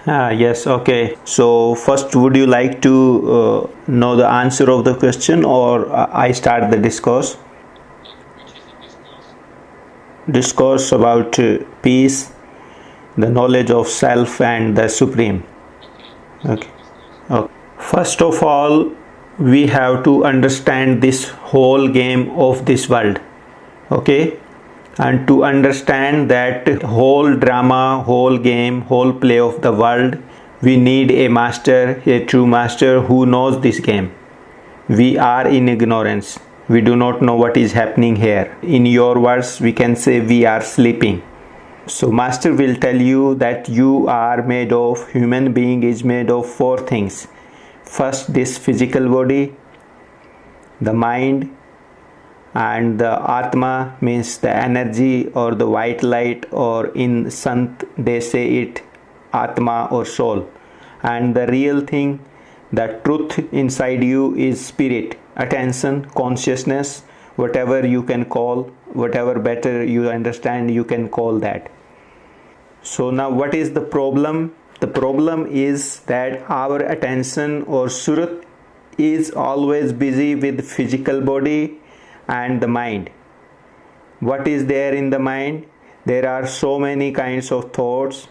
Yes, okay. So, first, would you like to know the answer of the question, or I start the discourse? Discourse about peace, the knowledge of self, and the supreme. Okay. Okay. First of all, we have to understand this whole game of this world. Okay. And to understand that whole drama, whole game, whole play of the world, we need a master, a true master who knows this game. We are in ignorance. We do not know what is happening here. In your words, we can say we are sleeping. So master will tell you that you are made of, human being is made of four things. First, this physical body, the mind, and the Atma means the energy or the white light, or in Sant they say it Atma or soul. And the real thing, the truth inside you is spirit, attention, consciousness, whatever you can call, whatever better you understand, you can call that. So now what is the problem? The problem is that our attention or surat is always busy with physical body and the mind. What is there in the mind? There are so many kinds of thoughts.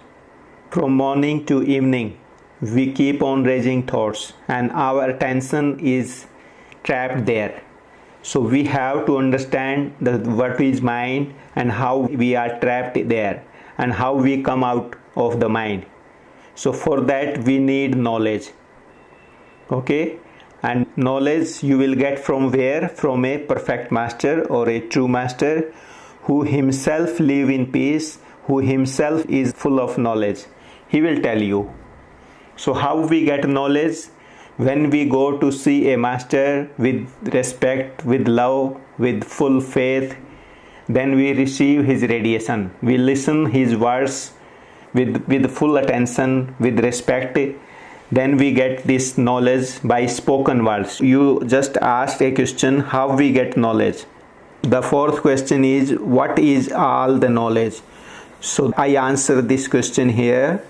From morning to evening, we keep on raising thoughts, and our attention is trapped there. So we have to understand what is mind and how we are trapped there and how we come out of the mind. So for that we need knowledge. Okay? And knowledge you will get from where? From a perfect master or a true master who himself live in peace, who himself is full of knowledge. He will tell you. So how we get knowledge? When we go to see a master with respect, with love, with full faith, then we receive his radiation. We listen his words with full attention, with respect. Then we get this knowledge by spoken words. You just asked a question, how we get knowledge. The fourth question is, what is all the knowledge? So I answer this question here.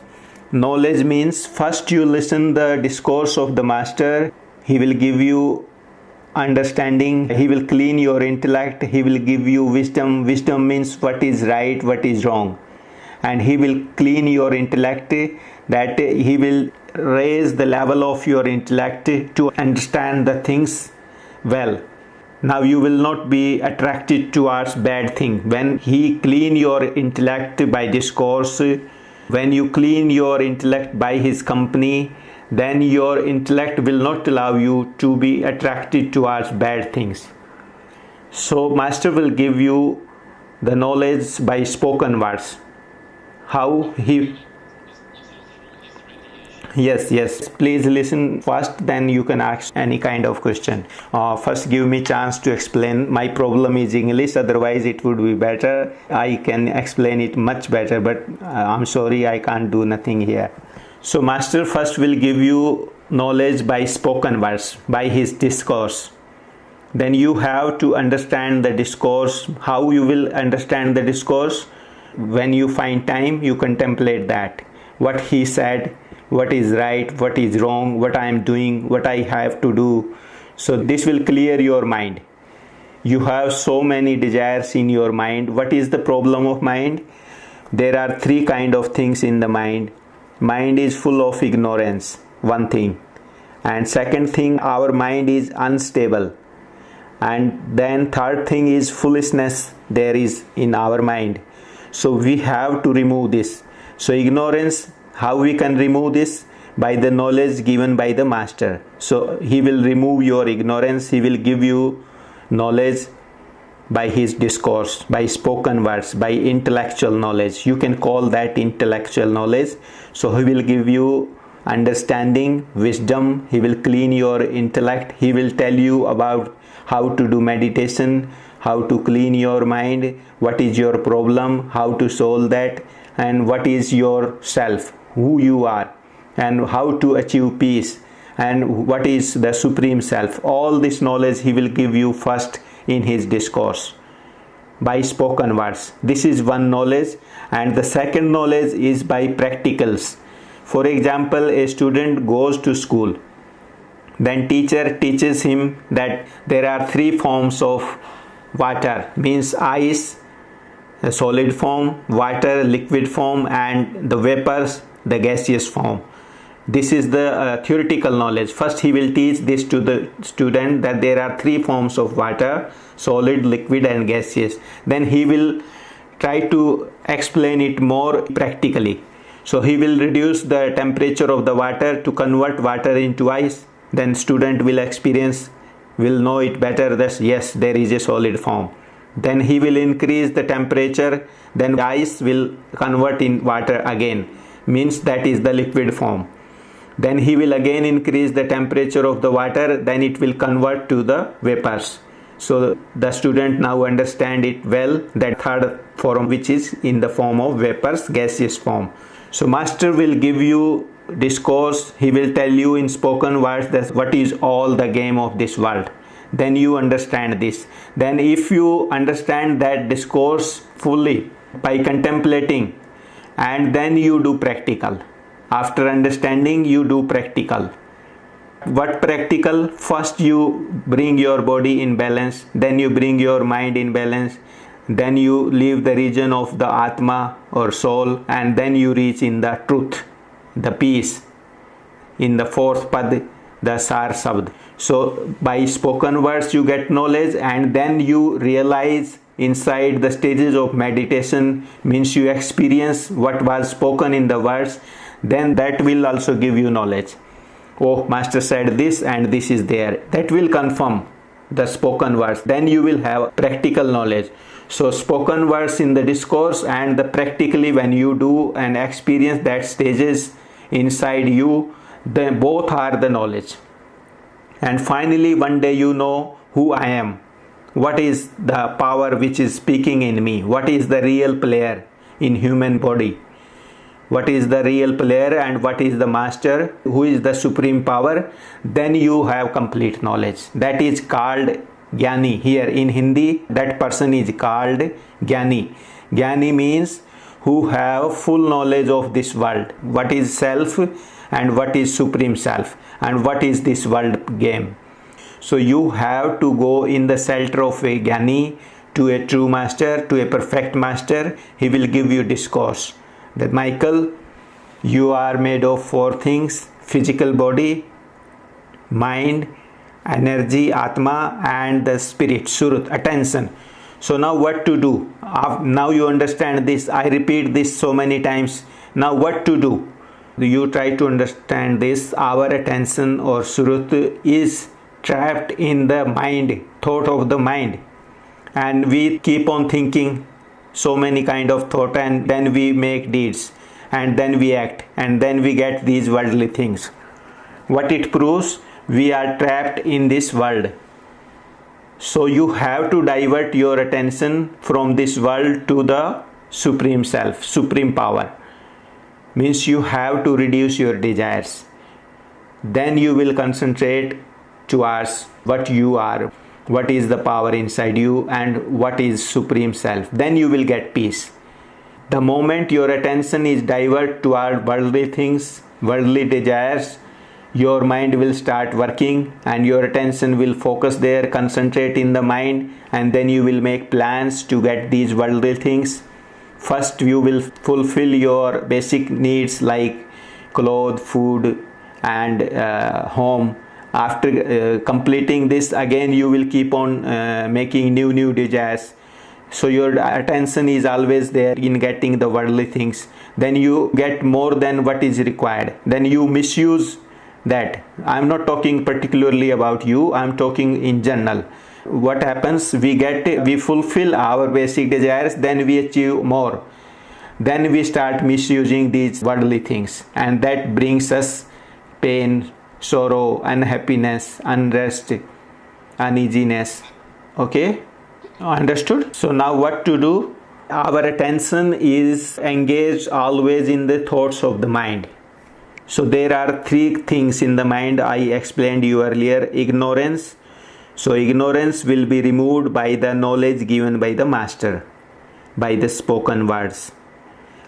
Knowledge means first you listen the discourse of the master. He will give you understanding. He will clean your intellect. He will give you wisdom. Wisdom means what is right, what is wrong. And he will clean your intellect, that he will raise the level of your intellect to understand the things well. Now you will not be attracted towards bad thing. When he clean your intellect by discourse, when you clean your intellect by his company, then your intellect will not allow you to be attracted towards bad things. So master will give you the knowledge by spoken words. How he... Yes, please listen first, then you can ask any kind of question. First give me chance to explain. My problem is English, otherwise it would be better. I can explain it much better, but I'm sorry, I can't do nothing here. So master first will give you knowledge by spoken words, by his discourse. Then you have to understand the discourse. How you will understand the discourse? When you find time, you contemplate that. What he said, what is right, what is wrong, what I am doing, what I have to do. So this will clear your mind. You have so many desires in your mind. What is the problem of mind? There are three kind of things in the mind. Mind is full of ignorance, one thing. And second thing, our mind is unstable. And then third thing is foolishness there is in our mind. So we have to remove this. So ignorance, how we can remove this? By the knowledge given by the master. So he will remove your ignorance. He will give you knowledge by his discourse, by spoken words, by intellectual knowledge. You can call that intellectual knowledge. So he will give you understanding, wisdom. He will clean your intellect. He will tell you about how to do meditation, how to clean your mind, what is your problem, how to solve that, and what is your self, who you are, and how to achieve peace, and what is the supreme self. All this knowledge he will give you first in his discourse by spoken words. This is one knowledge. And the second knowledge is by practicals. For example, a student goes to school, then teacher teaches him that there are three forms of water, means ice, a solid form, water, liquid form, and the vapors, the gaseous form. This is the theoretical knowledge. First he will teach this to the student, that there are three forms of water, solid, liquid, and gaseous. Then he will try to explain it more practically. So he will reduce the temperature of the water to convert water into ice. Then student will know it better, that yes, there is a solid form. Then he will increase the temperature, then ice will convert in water again, means that is the liquid form. Then he will again increase the temperature of the water, then it will convert to the vapors. So the student now understand it well, that third form which is in the form of vapors, gaseous form. So master will give you discourse, he will tell you in spoken words that what is all the game of this world. Then you understand this. Then if you understand that discourse fully by contemplating, and then you do practical. After understanding, you do practical. What practical? First you bring your body in balance, then you bring your mind in balance, then you leave the region of the Atma or soul, and then you reach in the truth, the peace, in the fourth pad, the Sar Sabd. So by spoken words you get knowledge, and then you realize inside the stages of meditation, means you experience what was spoken in the words, then that will also give you knowledge. Oh, master said this and this is there. That will confirm the spoken words. Then you will have practical knowledge. So spoken words in the discourse, and the practically when you do and experience that stages inside you, then both are the knowledge. And finally one day you know who I am. What is the power which is speaking in me? What is the real player in human body? What is the real player and what is the master? Who is the supreme power? Then you have complete knowledge. That is called Jnani. Here in Hindi, that person is called Jnani. Jnani means who have full knowledge of this world. What is self and what is supreme self and what is this world game. So you have to go in the shelter of a Jnani to a true master, to a perfect master. He will give you discourse. That Michael, you are made of four things: physical body, mind, energy, Atma, and the spirit, Surut, attention. So now what to do? Now you understand this. I repeat this so many times. Now what to do? You try to understand this. Our attention or Surut is trapped in the mind, thought of the mind. And we keep on thinking so many kind of thought, and then we make deeds, and then we act, and then we get these worldly things. What it proves? We are trapped in this world. So you have to divert your attention from this world to the supreme self, supreme power. Means you have to reduce your desires. Then you will concentrate towards what you are, what is the power inside you, and what is supreme self. Then you will get peace. The moment your attention is diverted toward worldly things, worldly desires, your mind will start working and your attention will focus there, concentrate in the mind, and then you will make plans to get these worldly things. First you will fulfill your basic needs like clothes, food, and home. After completing this, again you will keep on making new desires. So your attention is always there in getting the worldly things. Then you get more than what is required. Then you misuse that. I am not talking particularly about you, I am talking in general. What happens? We fulfill our basic desires, then we achieve more. Then we start misusing these worldly things, and that brings us pain, sorrow, unhappiness, unrest, uneasiness. Okay, understood? So now what to do? Our attention is engaged always in the thoughts of the mind. So there are three things in the mind I explained you earlier. Ignorance. So ignorance will be removed by the knowledge given by the master, by the spoken words.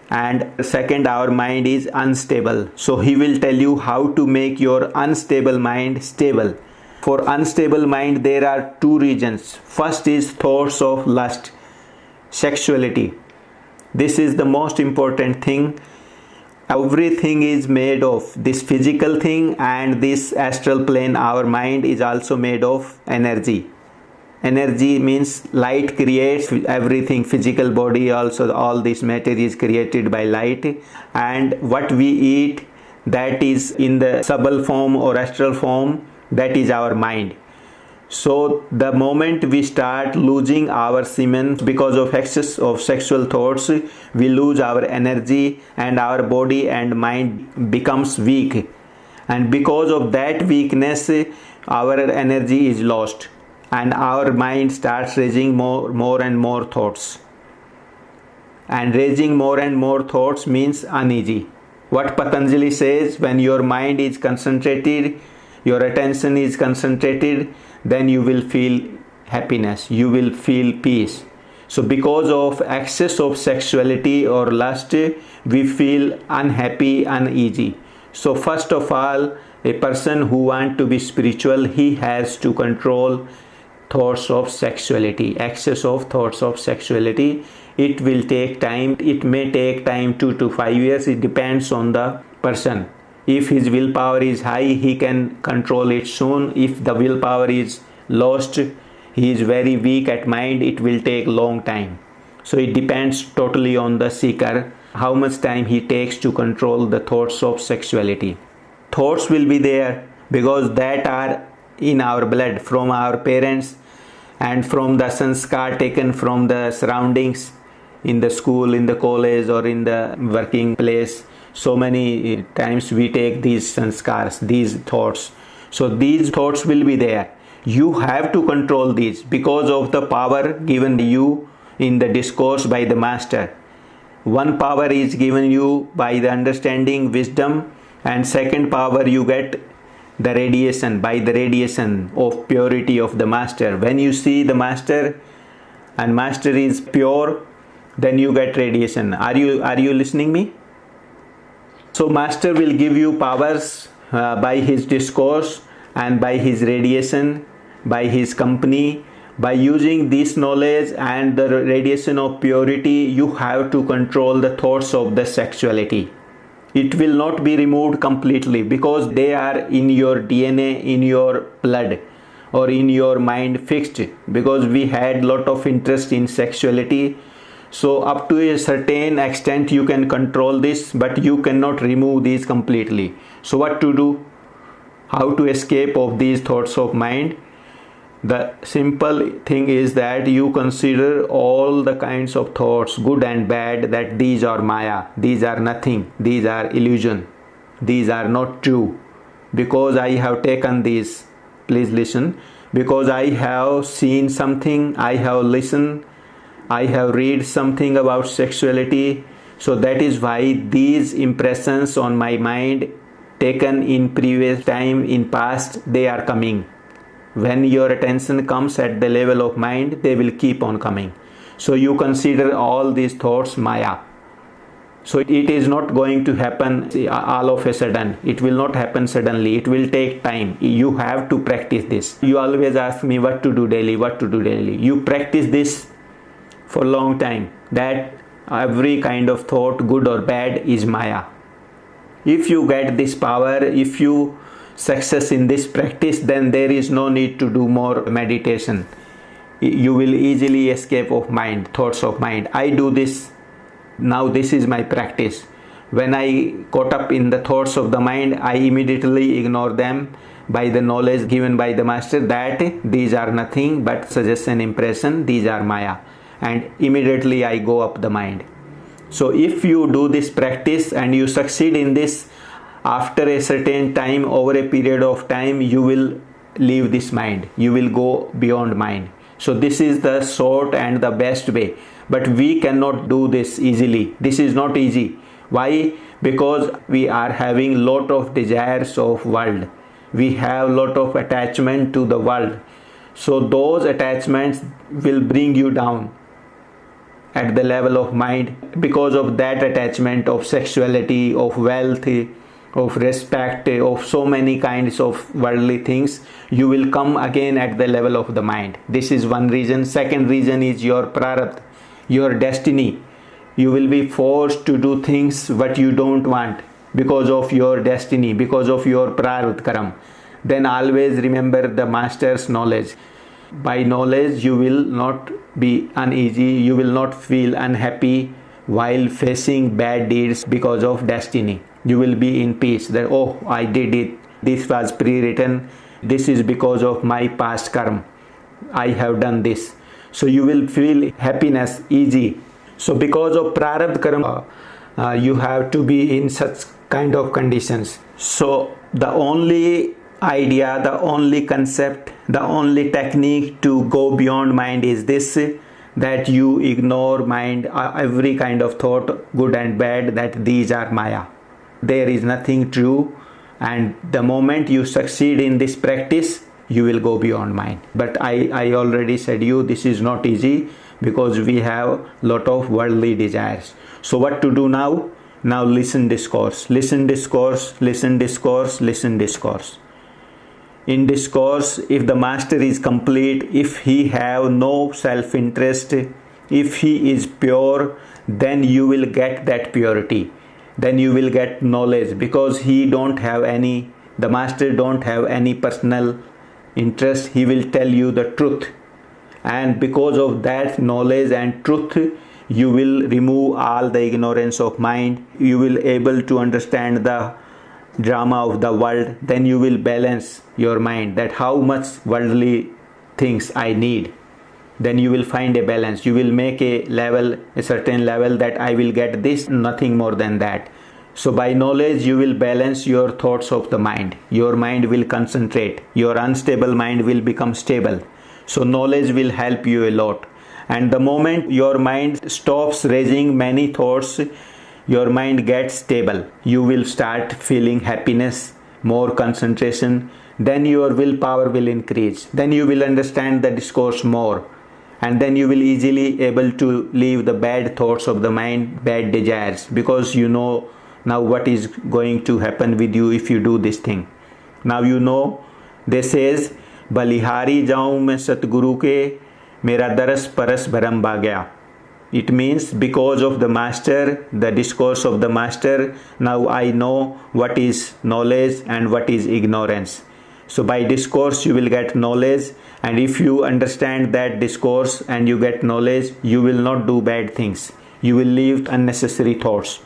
and second, our mind is unstable. So he will tell you how to make your unstable mind stable. For unstable mind, there are two regions. First is thoughts of lust, sexuality. This is the most important thing. Everything is made of this physical thing, and this astral plane, our mind, is also made of energy. Energy means light creates everything. Physical body also, all this matter is created by light, and what we eat, that is in the subtle form or astral form, that is our mind. So the moment we start losing our semen because of excess of sexual thoughts, we lose our energy, and our body and mind becomes weak, and because of that weakness, our energy is lost, and our mind starts raising more and more thoughts. And raising more and more thoughts means uneasy. What Patanjali says, when your mind is concentrated, your attention is concentrated, then you will feel happiness, you will feel peace. So because of excess of sexuality or lust, we feel unhappy, uneasy. So first of all, a person who wants to be spiritual, he has to control thoughts of sexuality, excess of thoughts of sexuality. It will take time. It may take time 2 to 5 years. It depends on the person. If his willpower is high, he can control it soon. If the willpower is lost, he is very weak at mind, it will take long time. So it depends totally on the seeker, how much time he takes to control the thoughts of sexuality. Thoughts will be there because that are in our blood from our parents and from the sanskar taken from the surroundings in the school, in the college, or in the working place. So many times we take these sanskars, these thoughts. So these thoughts will be there. You have to control these because of the power given you in the discourse by the master. One power is given you by the understanding, wisdom, and second power you get the radiation, by the radiation of purity of the master. When you see the master and master is pure, then you get radiation. Are you listening me? So master will give you powers by his discourse and by his radiation, by his company. By using this knowledge and the radiation of purity, you have to control the thoughts of the sexuality. It will not be removed completely because they are in your DNA, in your blood, or in your mind fixed, because we had lot of interest in sexuality. So up to a certain extent you can control this, but you cannot remove these completely. So what to do? How to escape of these thoughts of mind? The simple thing is that you consider all the kinds of thoughts, good and bad, that these are Maya, these are nothing, these are illusion, these are not true. Because I have taken these, please listen, because I have seen something, I have listened, I have read something about sexuality. So that is why these impressions on my mind taken in previous time, in past, they are coming. When your attention comes at the level of mind, they will keep on coming. So you consider all these thoughts Maya. So it is not going to happen all of a sudden. It will not happen suddenly. It will take time. You have to practice this. You always ask me what to do daily, what to do daily. You practice this for a long time, that every kind of thought, good or bad, is Maya. If you get this power, if you success in this practice, then there is no need to do more meditation. You will easily escape of mind, thoughts of mind. I do this now. This is my practice. When I caught up in the thoughts of the mind, I immediately ignore them by the knowledge given by the master that these are nothing but suggestion, impression, these are Maya, and immediately I go up the mind. So if you do this practice and you succeed in this, after a certain time, over a period of time, you will leave this mind. You will go beyond mind. So this is the short and the best way. But we cannot do this easily. This is not easy. Why? Because we are having lot of desires of world. We have lot of attachment to the world. So those attachments will bring you down. at the level of mind. Because of that attachment of sexuality, of wealth, of respect, of so many kinds of worldly things, you will come again at the level of the mind. This is one reason. Second reason is your prarabdha, your destiny. You will be forced to do things what you don't want because of your destiny, because of your prarabdha karam. Then always remember the master's knowledge. By knowledge you will not be uneasy, you will not feel unhappy while facing bad deeds because of destiny. You will be in peace that, oh, I did it, this was pre-written, this is because of my past karma, I have done this. So you will feel happiness easy. So because of prarabdha karma, you have to be in such kind of conditions. So the only idea, the only concept, the only technique to go beyond mind is this, that you ignore mind, every kind of thought, good and bad, that these are maya. There is nothing true, and the moment you succeed in this practice, you will go beyond mind. But I already said you, this is not easy because we have lot of worldly desires. So what to do now? Now listen discourse, listen discourse, listen discourse, listen discourse. In discourse, if the master is complete, if he have no self-interest, if he is pure, then you will get that purity. Then you will get knowledge, because he don't have any, the master don't have any personal interest. He will tell you the truth, and because of that knowledge and truth, you will remove all the ignorance of mind. You will able to understand the drama of the world. Then you will balance your mind, that how much worldly things I need. Then you will find a balance. You will make a level, a certain level, that I will get this, nothing more than that. So by knowledge you will balance your thoughts of the mind. Your mind will concentrate. Your unstable mind will become stable. So knowledge will help you a lot. And the moment your mind stops raising many thoughts, your mind gets stable. You will start feeling happiness, more concentration. Then your willpower will increase. Then you will understand the discourse more. And then you will easily able to leave the bad thoughts of the mind, bad desires, because you know now what is going to happen with you if you do this thing. Now you know, they says, बलिहारी जाऊं मैं सतगुरु के, मेरा दरस परस भरम बा गया. It means because of the master, the discourse of the master, now I know what is knowledge and what is ignorance. So by discourse you will get knowledge, and if you understand that discourse and you get knowledge, you will not do bad things. You will leave unnecessary thoughts.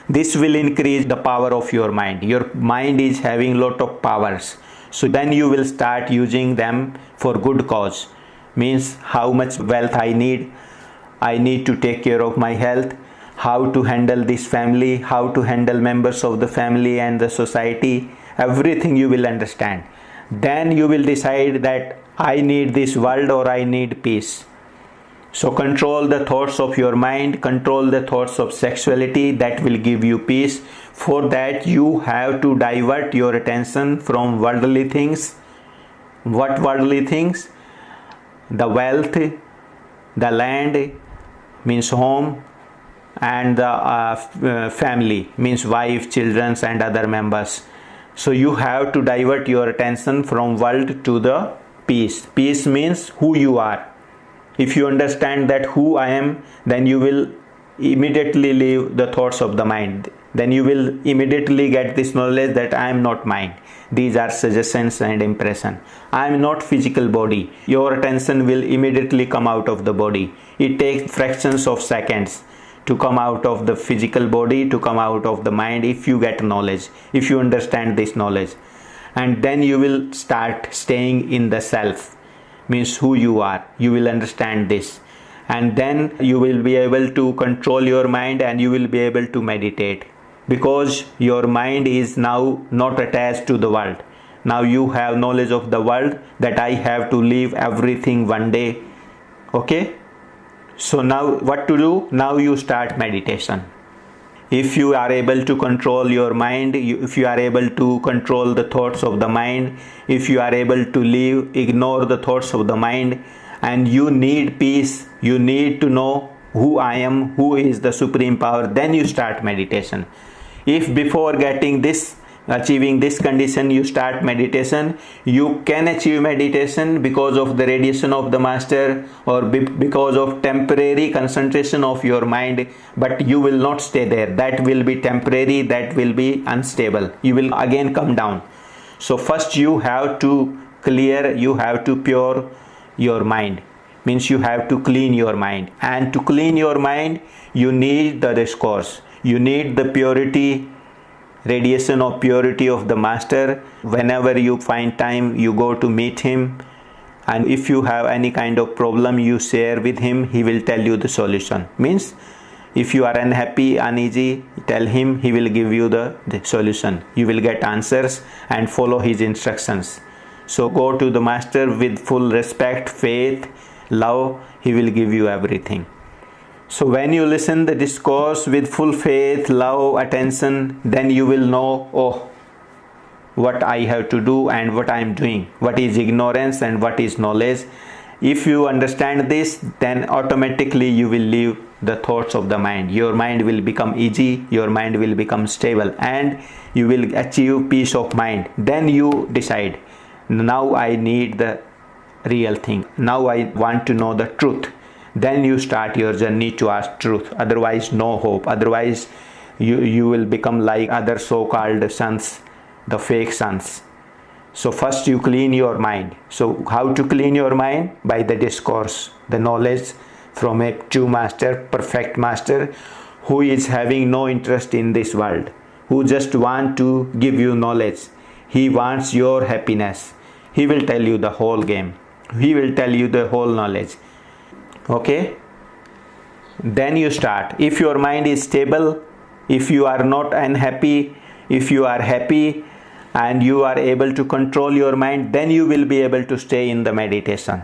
This will increase the power of your mind. Your mind is having lot of powers. So then you will start using them for good cause. Means how much wealth I need to take care of my health, how to handle this family, how to handle members of the family and the society, everything you will understand. Then you will decide that I need this world or I need peace. So control the thoughts of your mind, control the thoughts of sexuality, that will give you peace. For that you have to divert your attention from worldly things. What worldly things? The wealth, the land, means home, and the family, means wife, children and other members. So you have to divert your attention from world to the peace. Peace means who you are. If you understand that who I am, then you will immediately leave the thoughts of the mind. Then you will immediately get this knowledge that I am not mind. These are suggestions and impression. I am not physical body. Your attention will immediately come out of the body. It takes fractions of seconds to come out of the physical body, to come out of the mind, if you get knowledge, if you understand this knowledge. And then you will start staying in the self, means who you are. You will understand this. And then you will be able to control your mind, and you will be able to meditate, because your mind is now not attached to the world. Now you have knowledge of the world, that I have to leave everything one day. Okay? So now what to do? Now you start meditation. If you are able to control your mind, if you are able to control the thoughts of the mind, if you are able to ignore the thoughts of the mind, and you need peace, you need to know who I am, who is the supreme power, then you start meditation. If before getting this, achieving this condition, you start meditation, you can achieve meditation because of the radiation of the master, or because of temporary concentration of your mind, but you will not stay there. That will be temporary, that will be unstable. You will again come down. So first you have to clear, you have to pure your mind. Means you have to clean your mind. And to clean your mind, you need the discourse. You need the purity, radiation of purity of the master. Whenever you find time, you go to meet him, and if you have any kind of problem, you share with him. He will tell you the solution. Means if you are unhappy, uneasy, tell him, he will give you the solution. You will get answers and follow his instructions. So go to the master with full respect, faith, love. He will give you everything. So when you listen the discourse with full faith, love, attention, then you will know, oh, what I have to do and what I am doing, what is ignorance and what is knowledge. If you understand this, then automatically you will leave the thoughts of the mind. Your mind will become easy, your mind will become stable, and you will achieve peace of mind. Then you decide, now I need the real thing, now I want to know the truth. Then you start your journey to ask truth. Otherwise no hope. Otherwise you will become like other so-called sons, the fake sons. So first you clean your mind. So how to clean your mind? By the discourse, the knowledge from a true master, perfect master, who is having no interest in this world, who just want to give you knowledge. He wants your happiness. He will tell you the whole game. He will tell you the whole knowledge. Okay, then you start. If your mind is stable, if you are not unhappy, if you are happy and you are able to control your mind, then you will be able to stay in the meditation.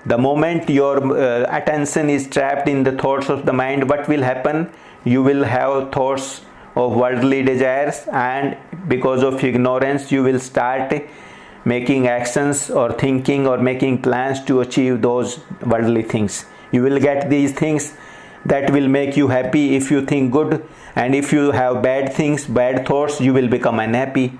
The moment your attention is trapped in the thoughts of the mind, what will happen? You will have thoughts of worldly desires, and because of ignorance you will start making actions or thinking or making plans to achieve those worldly things. You will get these things that will make you happy if you think good, and if you have bad things, bad thoughts, you will become unhappy.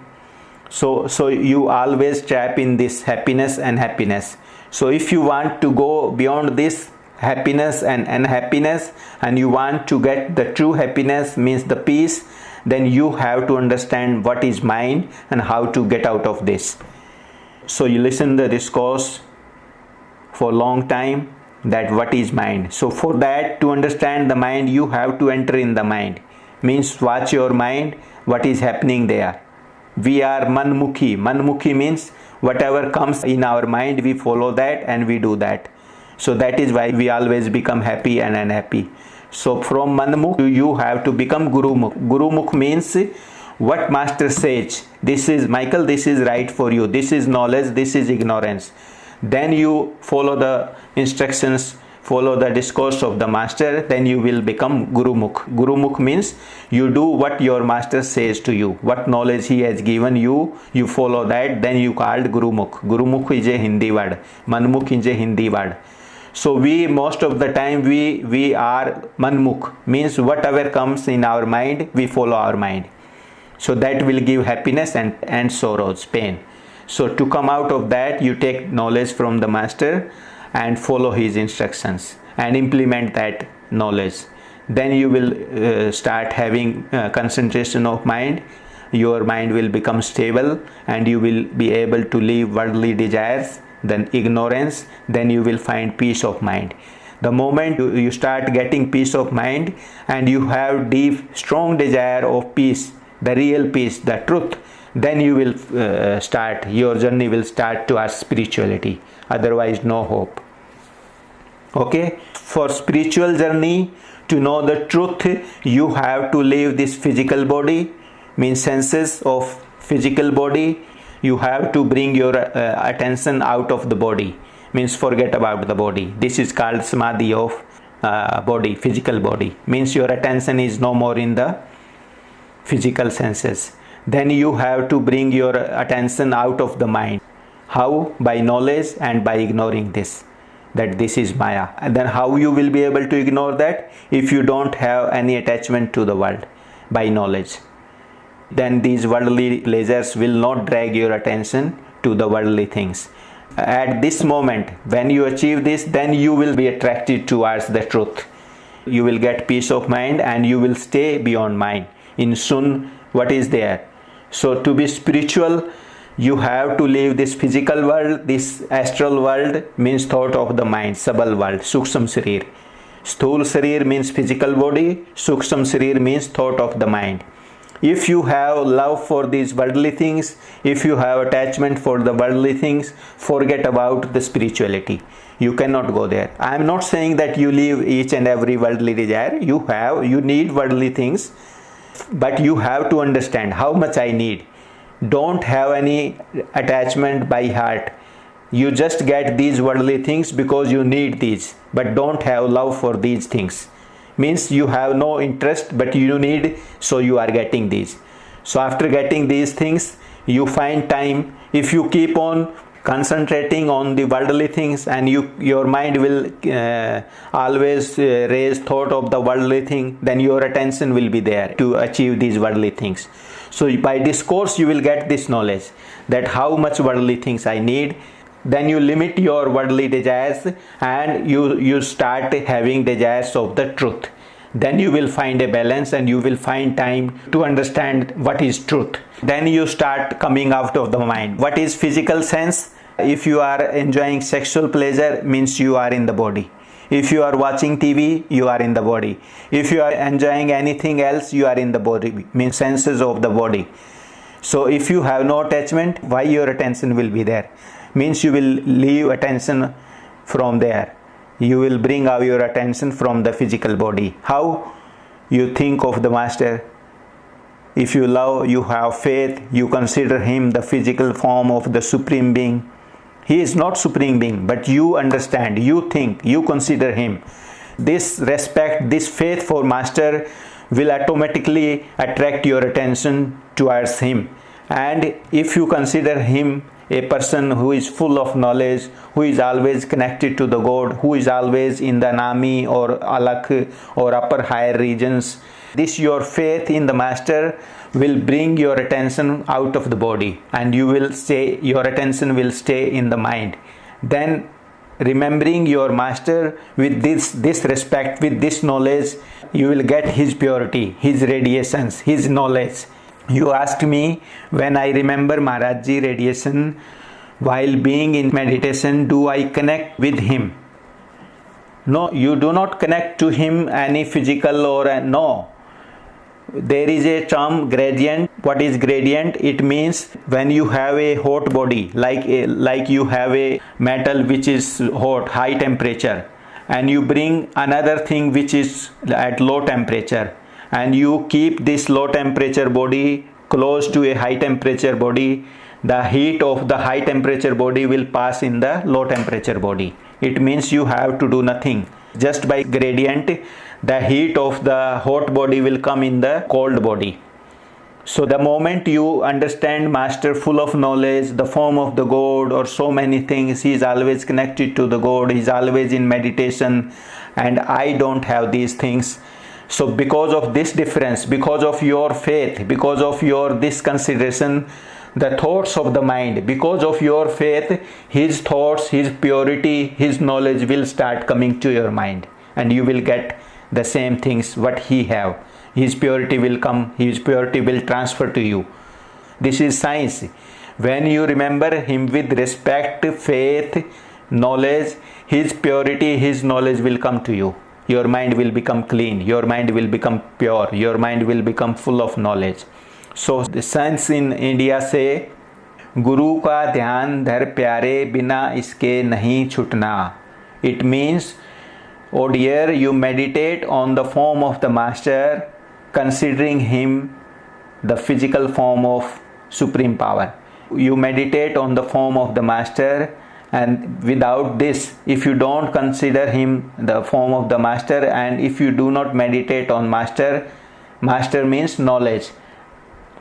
So you always trap in this happiness and happiness. So if you want to go beyond this happiness and unhappiness, and you want to get the true happiness, means the peace, then you have to understand what is mind and how to get out of this. So you listen the discourse for a long time, that what is mind. So for that, to understand the mind, you have to enter in the mind. Means watch your mind, what is happening there. We are manmukhi. Manmukhi means whatever comes in our mind, we follow that and we do that. So that is why we always become happy and unhappy. So from manmukh, you have to become gurumukh. Gurumukh means what master says, this is Michael, this is right for you, this is knowledge, this is ignorance. Then you follow the instructions, follow the discourse of the master, then you will become gurumukh. Gurumukh means you do what your master says to you, what knowledge he has given you, you follow that, then you called gurumukh. Gurumukh is a Hindi word, manmukh is a Hindi word. So we most of the time we are manmukh, means whatever comes in our mind, we follow our mind. So that will give happiness and sorrows, pain. So to come out of that, you take knowledge from the master and follow his instructions and implement that knowledge. Then you will start having concentration of mind. Your mind will become stable and you will be able to leave worldly desires, then ignorance, then you will find peace of mind. The moment you start getting peace of mind and you have deep, strong desire of peace, the real peace, the truth, then you will start, your journey will start towards spirituality. Otherwise no hope. Okay, for spiritual journey, to know the truth, you have to leave this physical body, means senses of physical body. You have to bring your attention out of the body, means forget about the body. This is called samadhi of body, physical body, means your attention is no more in the physical senses. Then you have to bring your attention out of the mind. How? By knowledge and by ignoring this. that this is Maya. And then how you will be able to ignore that? If you don't have any attachment to the world by knowledge. Then these worldly pleasures will not drag your attention to the worldly things. At this moment, when you achieve this, then you will be attracted towards the truth. You will get peace of mind and you will stay beyond mind. In Sun, what is there? So to be spiritual, you have to leave this physical world. This astral world means thought of the mind, Sabal world, Suksham Sharir. Sthul Sharir means physical body, Suksham Sharir means thought of the mind. If you have love for these worldly things, if you have attachment for the worldly things, forget about the spirituality. You cannot go there. I am not saying that you leave each and every worldly desire. You need worldly things, but you have to understand how much I need. Don't have any attachment by heart. You just get these worldly things because you need these, but don't have love for these things. Means you have no interest, but you need, so you are getting these. So after getting these things, you find time. If you keep on concentrating on the worldly things, and your mind will always raise thought of the worldly thing, then your attention will be there to achieve these worldly things. So by discourse you will get this knowledge that how much worldly things I need. Then you limit your worldly desires and you start having desires of the truth. Then you will find a balance and you will find time to understand what is truth. Then you start coming out of the mind. What is physical sense? If you are enjoying sexual pleasure, means you are in the body. If you are watching TV, you are in the body. If you are enjoying anything else, you are in the body, means senses of the body. So if you have no attachment, why your attention will be there? Means you will leave attention from there. You will bring out your attention from the physical body. How? You think of the master. If you love, you have faith, you consider him the physical form of the supreme being. He is not supreme being, but you understand, you think, you consider him. This respect, this faith for master will automatically attract your attention towards him. And if you consider him a person who is full of knowledge, who is always connected to the God, who is always in the Nami or Alakh or upper higher regions, this your faith in the master will bring your attention out of the body, and your attention will stay in the mind. Then remembering your master with this respect, with this knowledge, you will get his purity, his radiations, his knowledge. You asked me, when I remember Maharajji radiation while being in meditation, do I connect with him? No, you do not connect to him any physical or no. There is a term gradient. What is gradient? It means when you have a hot body, like you have a metal which is hot, high temperature, and you bring another thing which is at low temperature, and you keep this low temperature body close to a high temperature body, the heat of the high temperature body will pass in the low temperature body. It means you have to do nothing. Just by gradient, the heat of the hot body will come in the cold body. So the moment you understand master full of knowledge, the form of the God or so many things, he is always connected to the God, he is always in meditation, and I don't have these things. So because of this difference, because of your faith, because of your this consideration, the thoughts of the mind, because of your faith, his thoughts, his purity, his knowledge will start coming to your mind, and you will get the same things what he have. His purity will come, his purity will transfer to you. This is science. When you remember him with respect, faith, knowledge, his purity, his knowledge will come to you. Your mind will become clean, your mind will become pure, your mind will become full of knowledge. So the saints in India say, Guru ka dhyan dhar pyare bina iske nahi chutna. It means, oh dear, you meditate on the form of the master, considering him the physical form of supreme power. You meditate on the form of the master, and without this, if you don't consider him the form of the master, and if you do not meditate on master, master means knowledge,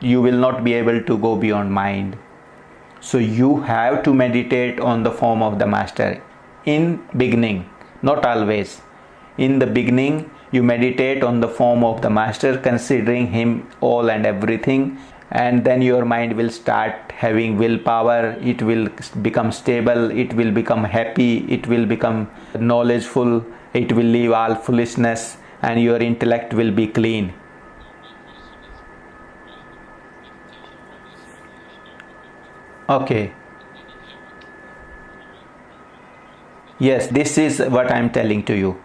you will not be able to go beyond mind. So you have to meditate on the form of the master. in beginning, not always. In the beginning, you meditate on the form of the master, considering him all and everything, and then your mind will start having willpower. It will become stable, it will become happy, it will become knowledgeful, it will leave all foolishness, and your intellect will be clean. Okay. Yes, this is what I am telling to you.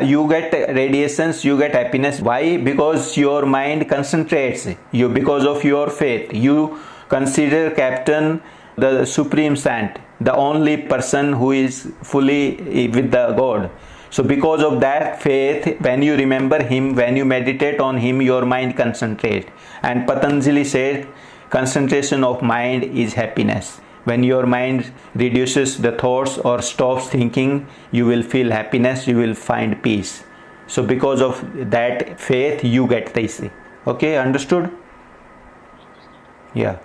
You get radiations, you get happiness. Why? Because your mind concentrates. You, because of your faith, you consider Captain the Supreme Saint, the only person who is fully with the God. So because of that faith, when you remember him, when you meditate on him, your mind concentrates. And Patanjali said, concentration of mind is happiness. When your mind reduces the thoughts or stops thinking, you will feel happiness, you will find peace. So because of that faith, you get this. Okay, understood? Yeah.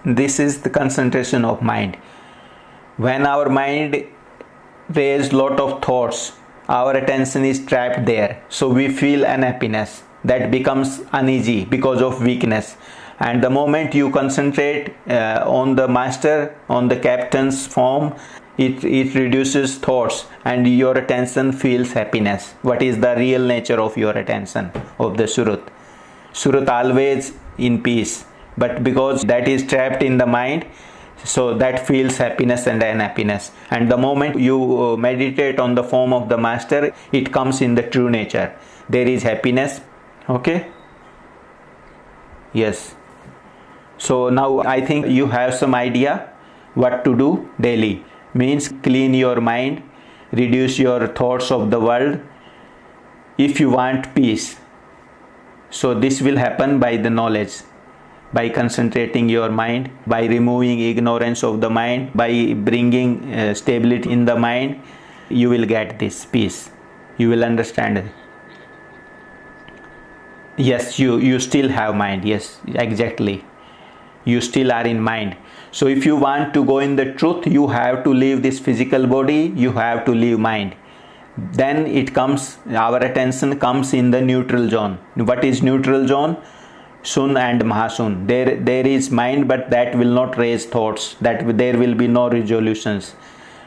This is the concentration of mind. When our mind raises lot of thoughts, our attention is trapped there. So we feel unhappiness. That becomes uneasy because of weakness. And the moment you concentrate on the master, on the captain's form, it reduces thoughts and your attention feels happiness. What is the real nature of your attention, of the Surut? Surut always in peace. But because that is trapped in the mind, so that feels happiness and unhappiness. And the moment you meditate on the form of the master, it comes in the true nature. There is happiness. Okay? Yes. So now I think you have some idea what to do daily. Means clean your mind, reduce your thoughts of the world if you want peace. So this will happen by the knowledge, by concentrating your mind, by removing ignorance of the mind, by bringing stability in the mind, you will get this peace. You will understand it. Yes, you still have mind. Yes, exactly. You still are in mind. So if you want to go in the truth, you have to leave this physical body, you have to leave mind. Then it comes, our attention comes in the neutral zone. What is neutral zone? Sun and Mahasun. There is mind, but that will not raise thoughts. That there will be no resolutions.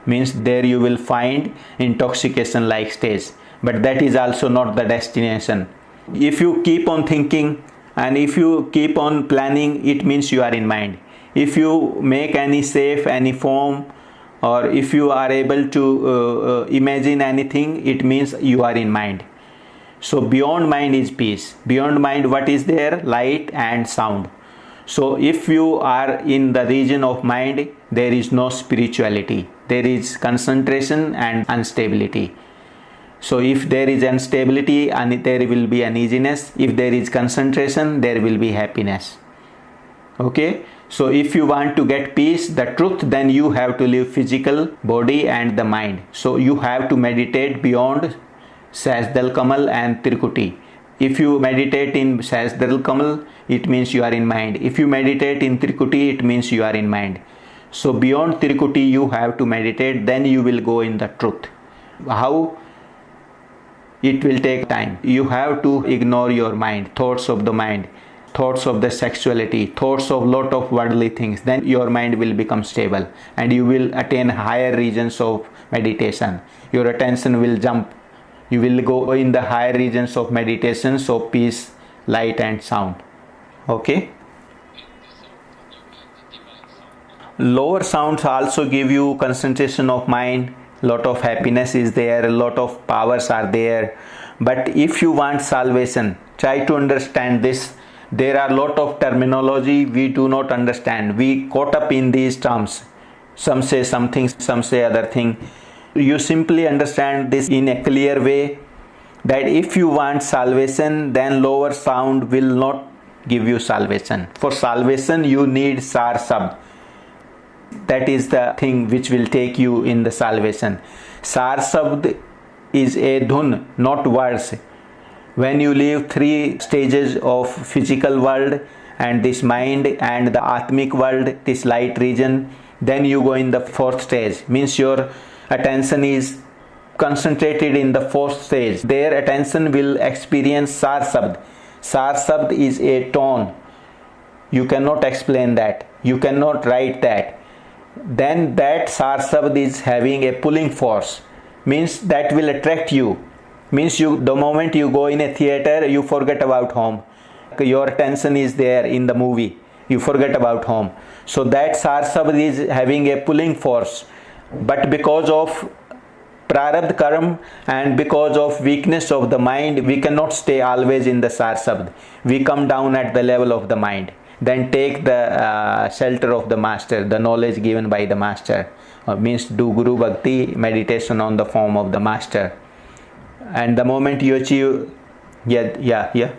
Means there you will find intoxication like stage. But that is also not the destination. If you keep on thinking and if you keep on planning, it means you are in mind. If you make any shape, any form, or if you are able to imagine anything, it means you are in mind. So beyond mind is peace. Beyond mind, what is there? Light and sound. So if you are in the region of mind, there is no spirituality. There is concentration and instability. So if there is instability, and there will be uneasiness. If there is concentration, there will be happiness. Okay. So if you want to get peace, the truth, then you have to leave physical body and the mind. So you have to meditate beyond Sajdal Kamal and Trikuti. If you meditate in Sajdal Kamal, it means you are in mind. If you meditate in Trikuti, it means you are in mind. So beyond Trikuti you have to meditate, then you will go in the truth. How? It will take time. You have to ignore your mind, thoughts of the mind, thoughts of the sexuality, thoughts of lot of worldly things. Then your mind will become stable and you will attain higher regions of meditation. Your attention will jump. You will go in the higher regions of meditation, so peace, light and sound. Okay. Lower sounds also give you concentration of mind. Lot of happiness is there, a lot of powers are there. But if you want salvation, try to understand this. There are a lot of terminology we do not understand. We caught up in these terms. Some say something, some say other thing. You simply understand this in a clear way, that if you want salvation, then lower sound will not give you salvation. For salvation you need Sar Sabd. That is the thing which will take you in the salvation. Sar Sabd is a dhun, not words. When you leave 3 stages of physical world and this mind and the Atmic world, this light region. Then you go in the fourth stage, means your attention is concentrated in the fourth stage. Their attention will experience Sar Sabd. Sar Sabd is a tone. You cannot explain that. You cannot write that. Then that Sar Sabd is having a pulling force, means that will attract you. Means you, the moment you go in a theater, you forget about home. Your attention is there in the movie. You forget about home. So that Sar Sabd is having a pulling force. But because of prarabdha karma and because of weakness of the mind, we cannot stay always in the Sar Sabd. We come down at the level of the mind. Then take the shelter of the master, the knowledge given by the master. Means do Guru Bhakti, meditation on the form of the master. And the moment you achieve, yeah.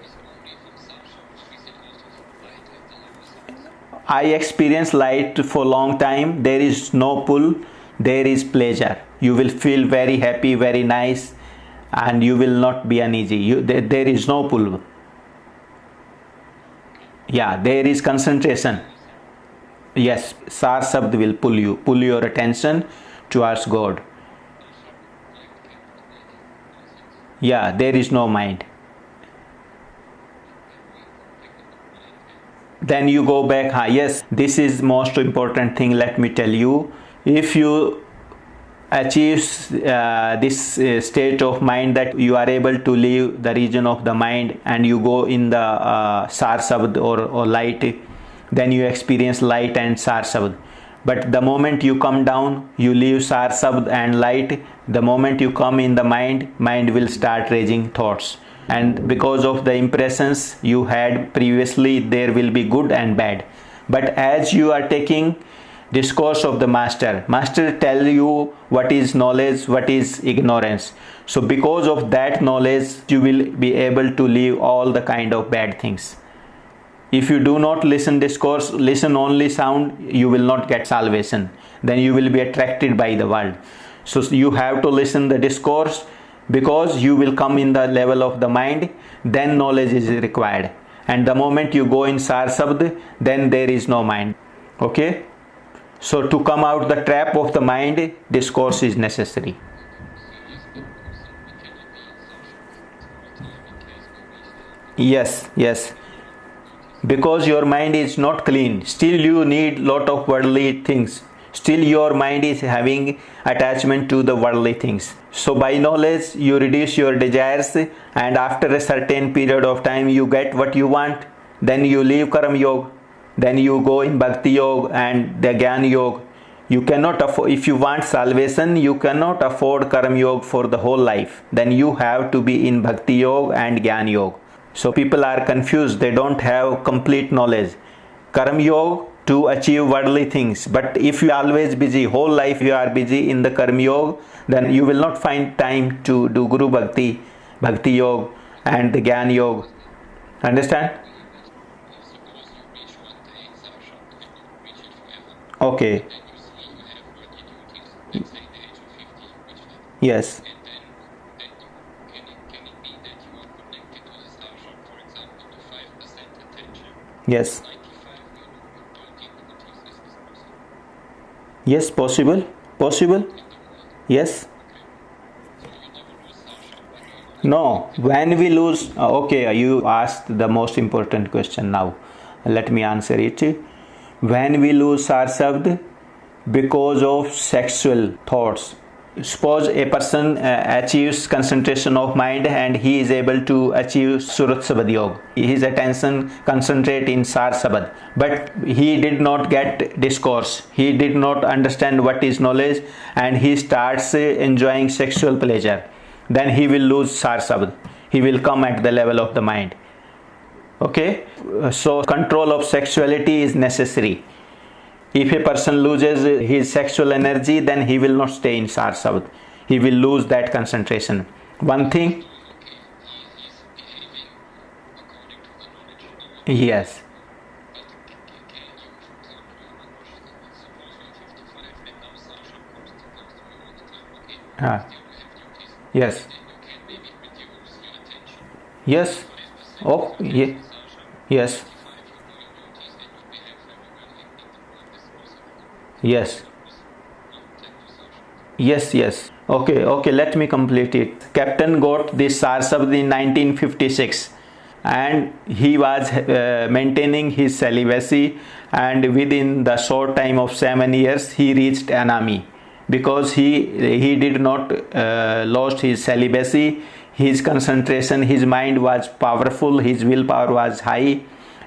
I experience light for long time. There is no pull, there is pleasure. You will feel very happy, very nice, and you will not be uneasy. There is no pull. Yeah, there is concentration. Yes, Sar Sabd will pull your attention towards God. Yeah, there is no mind. Then you go back. Yes, this is most important thing. Let me tell you, if you achieve this state of mind that you are able to leave the region of the mind and you go in the Sar Sabd or light, then you experience light and Sar Sabd. But the moment you come down, you leave Sar Sabd and light. The moment you come in the mind will start raising thoughts. And because of the impressions you had previously, there will be good and bad. But as you are taking discourse of the master tell you what is knowledge, what is ignorance. So because of that knowledge, you will be able to leave all the kind of bad things. If you do not listen discourse, listen only sound, you will not get salvation. Then you will be attracted by the world. So you have to listen the discourse, because you will come in the level of the mind, then knowledge is required. And the moment you go in Sar Sabd, then there is no mind. Okay? So to come out the trap of the mind, discourse is necessary. Yes. Because your mind is not clean, still you need lot of worldly things. Still your mind is having attachment to the worldly things. So by knowledge you reduce your desires, and after a certain period of time you get what you want. Then you leave Karma Yoga. Then you go in Bhakti Yoga and the Jnana Yoga. You cannot afford, if you want salvation, you cannot afford Karma Yoga for the whole life. Then you have to be in Bhakti Yoga and Jnana Yoga. So people are confused, they don't have complete knowledge. Karma Yoga to achieve worldly things. But if you are always busy, whole life you are busy in the Karma Yoga, then you will not find time to do Guru Bhakti, Bhakti Yoga and the Jnana Yoga. Understand? Okay. Yes. Yes. Yes, possible. Yes. No, when we lose, okay, you asked the most important question now. Let me answer it. When we lose Sar Sabd, because of sexual thoughts. Suppose a person achieves concentration of mind and he is able to achieve Surat Sabad Yoga. His attention concentrate in Sar Sabad. But he did not get discourse. He did not understand what is knowledge, and he starts enjoying sexual pleasure. Then he will lose Sar Sabad. He will come at the level of the mind. Okay? So control of sexuality is necessary. If a person loses his sexual energy, then he will not stay in Sar Sabad. He will lose that concentration. One thing. Yes. Yes. Yes. Oh, yeah. Yes. Yes. Yes, yes. Okay, okay, let me complete it. Captain got this Sarsabd in 1956 and he was maintaining his celibacy, and within the short time of 7 years he reached Anami because he did not lost his celibacy. His concentration, his mind was powerful, his willpower was high,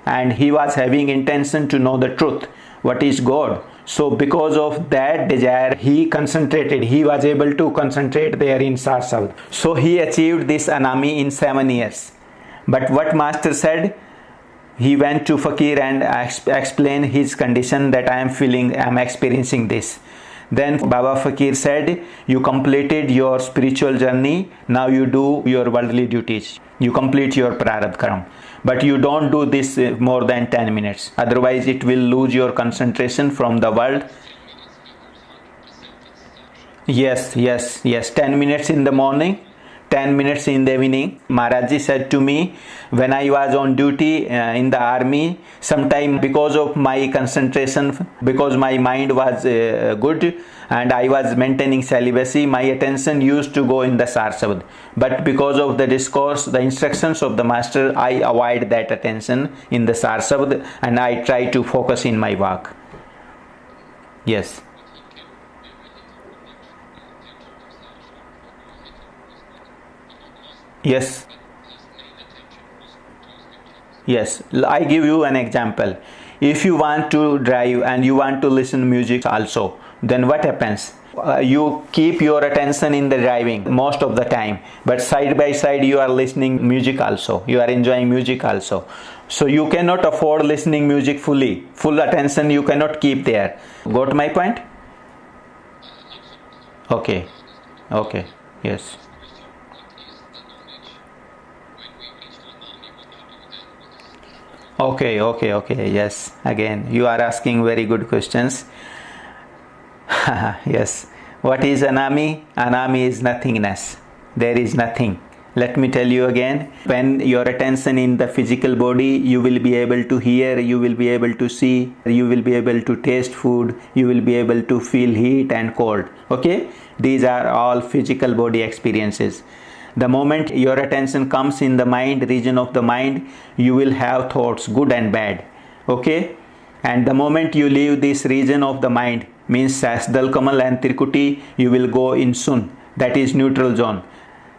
and he was having intention to know the truth, what is God. So because of that desire, he concentrated, he was able to concentrate there in Sarsabd. So he achieved this Anami in 7 years. But what master said, he went to Fakir and explained his condition, that I am experiencing this. Then Baba Fakir said, you completed your spiritual journey, now you do your worldly duties. You complete your prarabdha karma. But you don't do this more than 10 minutes. Otherwise it will lose your concentration from the world. Yes, yes, yes. 10 minutes in the morning, 10 minutes in the evening. Maharaji said to me, when I was on duty in the army, sometime because of my concentration, because my mind was good and I was maintaining celibacy, my attention used to go in the Sarsabd. But because of the discourse, the instructions of the master, I avoid that attention in the Sarsabd and I try to focus in my work. Yes. Yes. Yes, I give you an example. If you want to drive and you want to listen music also, then what happens? You keep your attention in the driving most of the time, but side by side you are listening music also, you are enjoying music also. So you cannot afford listening music fully, full attention you cannot keep there. Got my point? Okay, okay, yes. Okay, okay, okay, yes. Again, you are asking very good questions. Yes. What is Anami? Anami is nothingness. There is nothing. Let me tell you again. When your attention in the physical body, you will be able to hear, you will be able to see, you will be able to taste food, you will be able to feel heat and cold. Okay? These are all physical body experiences. The moment your attention comes in the mind, region of the mind, you will have thoughts, good and bad. Okay? And the moment you leave this region of the mind, means Sasdal Kamal and Tirkuti, you will go in Sun, that is neutral zone.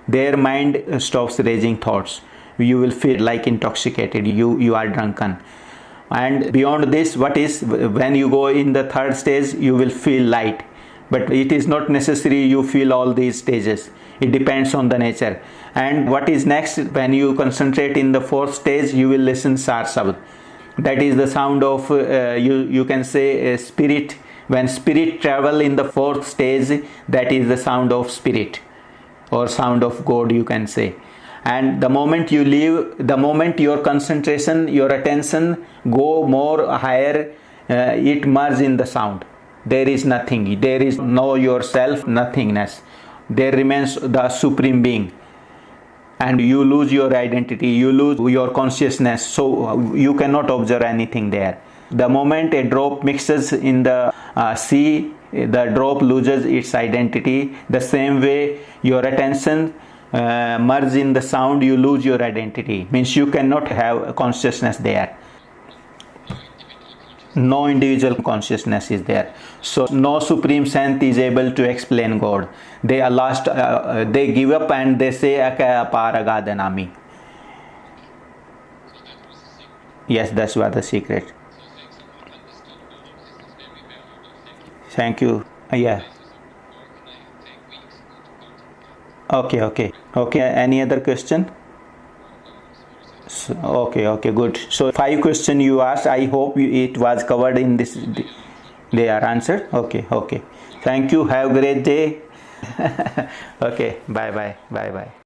Their mind stops raising thoughts. You will feel like intoxicated, you are drunken. And beyond this, what is, when you go in the third stage, you will feel light. But it is not necessary you feel all these stages. It depends on the nature. And what is next? When you concentrate in the fourth stage, you will listen Sar Sabd. That is the sound of, you can say, spirit. When spirit travel in the fourth stage, that is the sound of spirit or sound of God, you can say. And the moment you leave, the moment your concentration, your attention go more higher, it merges in the sound. There is nothing. There is no yourself, nothingness. There remains the Supreme Being. And you lose your identity, you lose your consciousness, so you cannot observe anything there. The moment a drop mixes in the sea, the drop loses its identity. The same way your attention merges in the sound, you lose your identity. Means you cannot have consciousness there. No individual consciousness is there. So no supreme saint is able to explain God. They are lost, they give up and they say Akaparagadhanami. Yes, that's what the secret. Thank you. Yeah. Okay, okay. Okay, any other question? So, okay, okay, good. So 5 questions you asked. I hope it was covered in this. They are answered. Okay, okay. Thank you. Have a great day. Okay, bye bye. Bye bye.